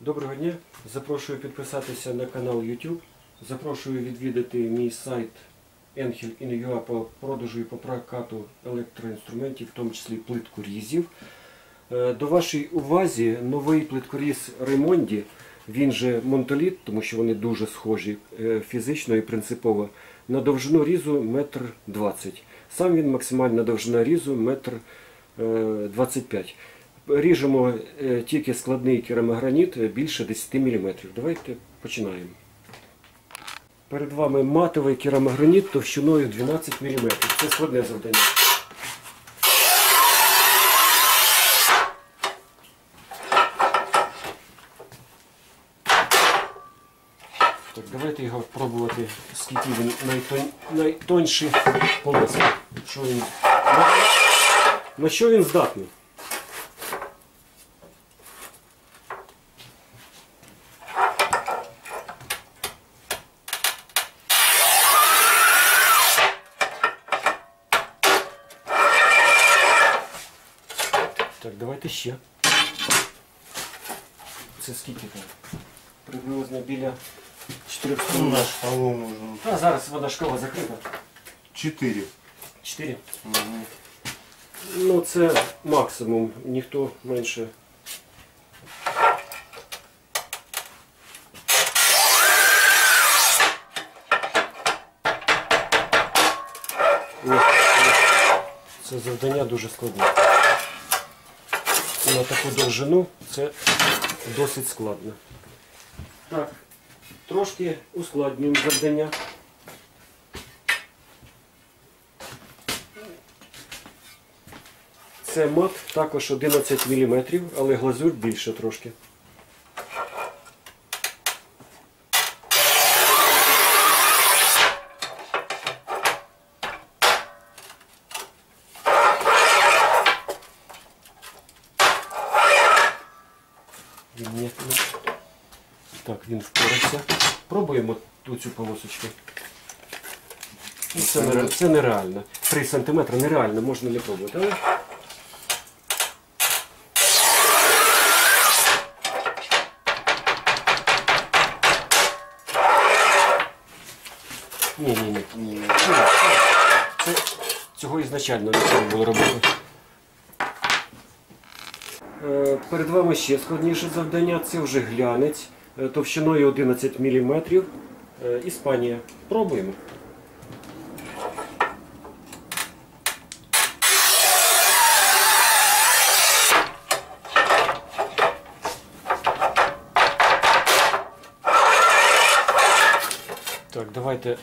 Доброго дня! Запрошую підписатися на канал YouTube. Запрошую відвідати мій сайт Engel.in.ua по продажу і по прокату електроінструментів, в тому числі плиткорізів. До вашої увазі новий плиткоріз Ремонді, він же Монтоліт, тому що вони дуже схожі фізично і принципово, на довжину різу 1,20 м. Сам він максимальна довжина різу 1,25 м. Ріжемо тільки складний керамограніт більше 10 мм. Давайте починаємо. Перед вами матовий керамограніт товщиною 12 мм. Це складне завдання. Так, давайте його пробувати, скільки він найтонший полоски. На що він здатний? Так, давайте ще. Це скільки там? Приблизно біля 400. На шкалу можна. А зараз вода шкала закрита. 4. 4? Ну це максимум, ніхто менше. Це завдання дуже складне. На таку довжину це досить складно. Так, трошки ускладнюємо завдання. Це мат також 11 мм, але глазурь більше трошки. Так, він впорався. Пробуємо цю полосочку. Це нереально. 3 см нереально, можна не пробувати. Але... Ні. Цього ізначально не треба було робити. Перед вами ще складніше завдання. Це вже глянець товщиною 11 мм. Іспанія. Пробуємо. Так, давайте,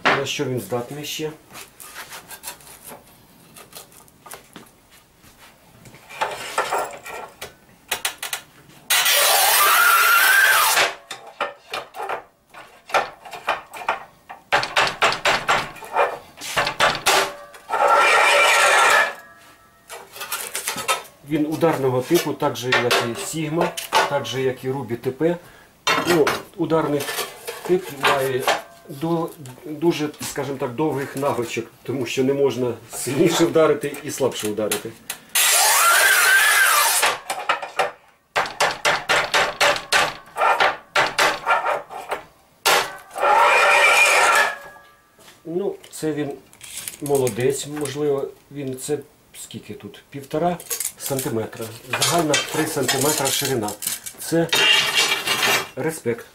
на що він здатний ще. Він ударного типу, так же як і Sigma, так же як і Ruby TP. Ну, ударний тип має дуже, скажімо так, довгих навичок, тому що не можна сильніше вдарити і слабше вдарити. Ну, це він молодець, можливо, він це скільки тут? 1,5 см. Загальна 3 см ширина. Це респект.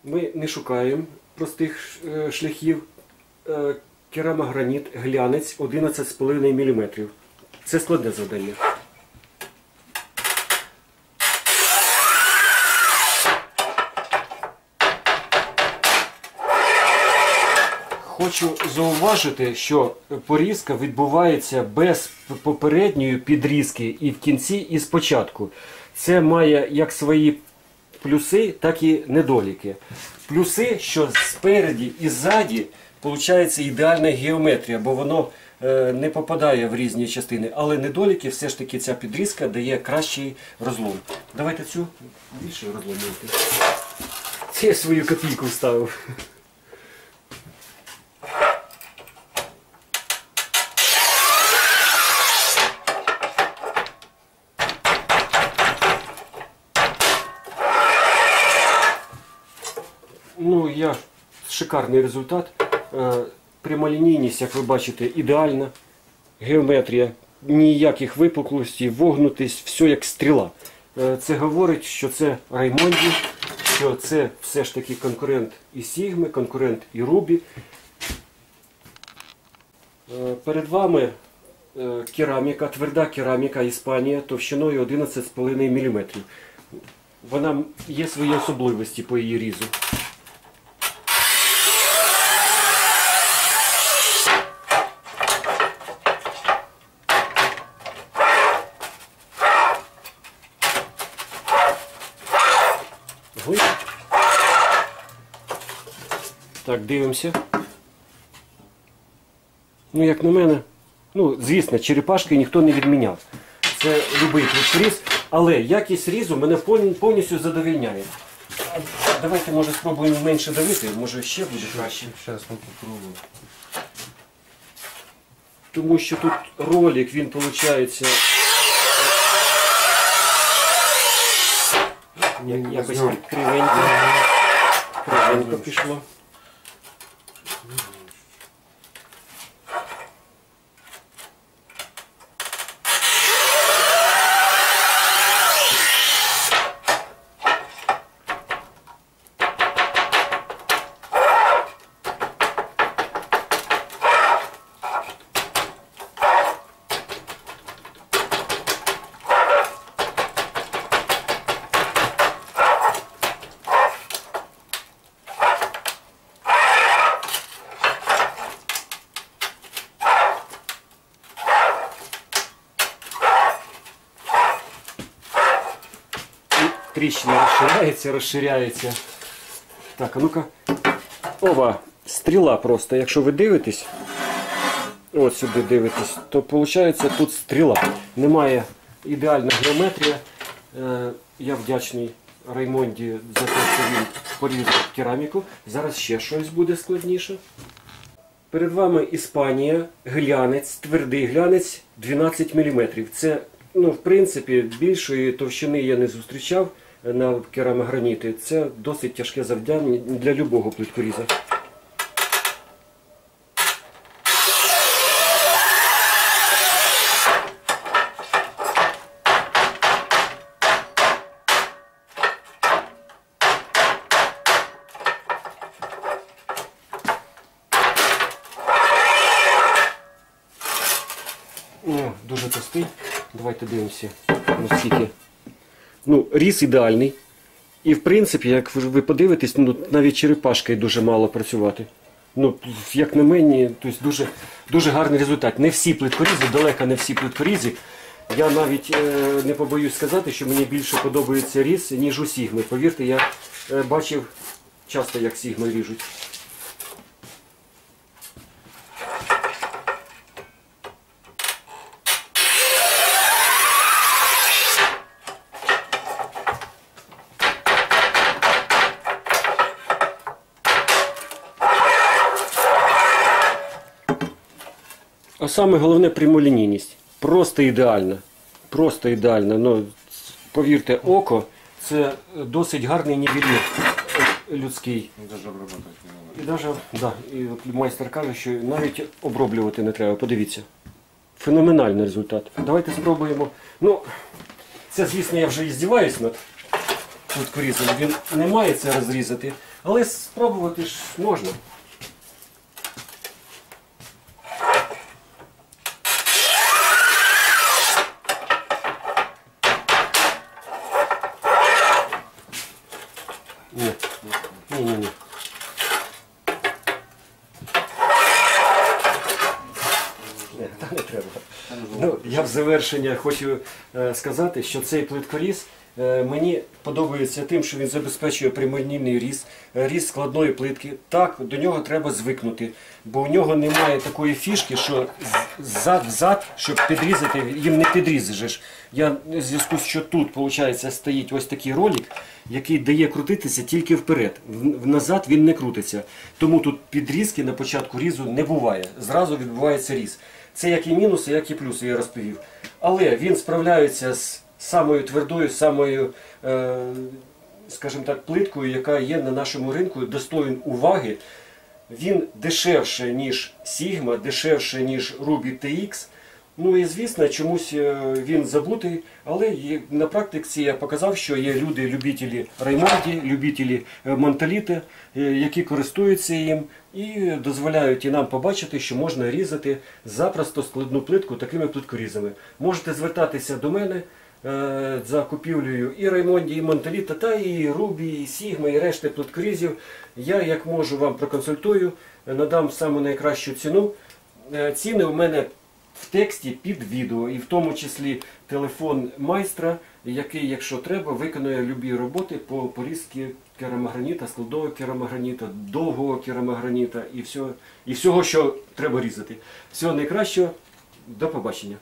Ми не шукаємо простих шляхів. Керамограніт, глянець 11,5 мм. Це складне завдання. Хочу зауважити, що порізка відбувається без попередньої підрізки і в кінці, і спочатку. Це має як свої плюси, так і недоліки. Плюси, що спереді і ззаді виходить ідеальна геометрія, бо воно не попадає в різні частини. Але недоліки, все ж таки ця підрізка дає кращий розлом. Давайте цю більше розломити. Це я свою копійку вставив. шикарний результат. Прямолінійність, як ви бачите, ідеальна. Геометрія, ніяких випуклостей, вогнутість, все як стріла. Це говорить, що це Раймонді, що це все ж таки конкурент і Сігми, конкурент і Рубі. Перед вами кераміка, тверда кераміка Іспанія товщиною 11,5 мм. Вона є свої особливості по її різу. Так, дивимося. Ну, як на мене, ну, звісно, черепашки ніхто не відміняв. Це любий плитфріз, але якість різу мене повністю задовільняє. Давайте, може, спробуємо менше давити, може ще буде краще. Сейчас мы попробуем. Тому що тут ролик, він виходить якось кривенько. Кривенько пішло. Тріщина розширяється. Так, а ну-ка. Ова, стріла просто. Якщо ви дивитесь, от сюди дивитесь, то виходить тут стріла. Немає ідеальна геометрія. Я вдячний Раймонді за те, що він порізав кераміку. Зараз ще щось буде складніше. Перед вами Іспанія, глянець, твердий глянець 12 мм. Це, ну, в принципі, більшої товщини я не зустрічав на керамограніти. Це досить тяжке завдання для любого плиткоріза. О, дуже товстий. Давайте дивимося, наскільки. Ну, різ ідеальний. І в принципі, як ви подивитесь, ну, навіть черепашкою дуже мало працювати. Ну, як на мені, тобто дуже гарний результат. Не всі плиткорізи, далеко не всі плиткорізи. Я навіть не побоюсь сказати, що мені більше подобається різ, ніж у Сігми. Повірте, я бачив часто, як Сігми ріжуть. А саме головне прямолінійність. Просто ідеальна. Просто ідеальна. Ну, повірте, око – це досить гарний нівелір людський. Даже обработать не надо. І навіть, да, і от майстер каже, що навіть оброблювати не треба. Подивіться. Феноменальний результат. Давайте спробуємо. Ну, це, звісно, я вже і здіваюсь над плиткорізом. Він не має це розрізати, але спробувати ж можна. Ні. Та не треба. Ну, я в завершення хочу сказати, що цей плиткоріз мені подобається тим, що він забезпечує прямолінійний різ, різ складної плитки. Так, до нього треба звикнути, бо у нього немає такої фішки, що зад в зад, щоб підрізати, їм не підрізаєш. Я в зв'язку з що тут, виходить, стоїть ось такий ролик, який дає крутитися тільки вперед. Назад він не крутиться. Тому тут підрізки на початку різу не буває. Зразу відбувається різ. Це як і мінуси, як і плюси, я розповів. Але він справляється з самою твердою, самою скажімо так, плиткою, яка є на нашому ринку, достоїн уваги. Він дешевше, ніж Sigma, дешевше, ніж Ruby TX. Ну і звісно, чомусь він забутий, але на практиці я показав, що є люди, любителі Раймонді, любителі Монталіти, які користуються їм і дозволяють і нам побачити, що можна різати запросто складну плитку такими плиткорізами. Можете звертатися до мене за купівлею і Раймонді, і Монталіта, та і Рубі, і Sigma, і решти плиткорізів. Я, як можу, вам проконсультую, надам саму найкращу ціну. Ціни у мене в тексті під відео, і в тому числі телефон майстра, який, якщо треба, виконує любі роботи по порізці керамограніта, складового керамограніта, довгого керамограніта і всього, що треба різати. Всього найкращого, до побачення.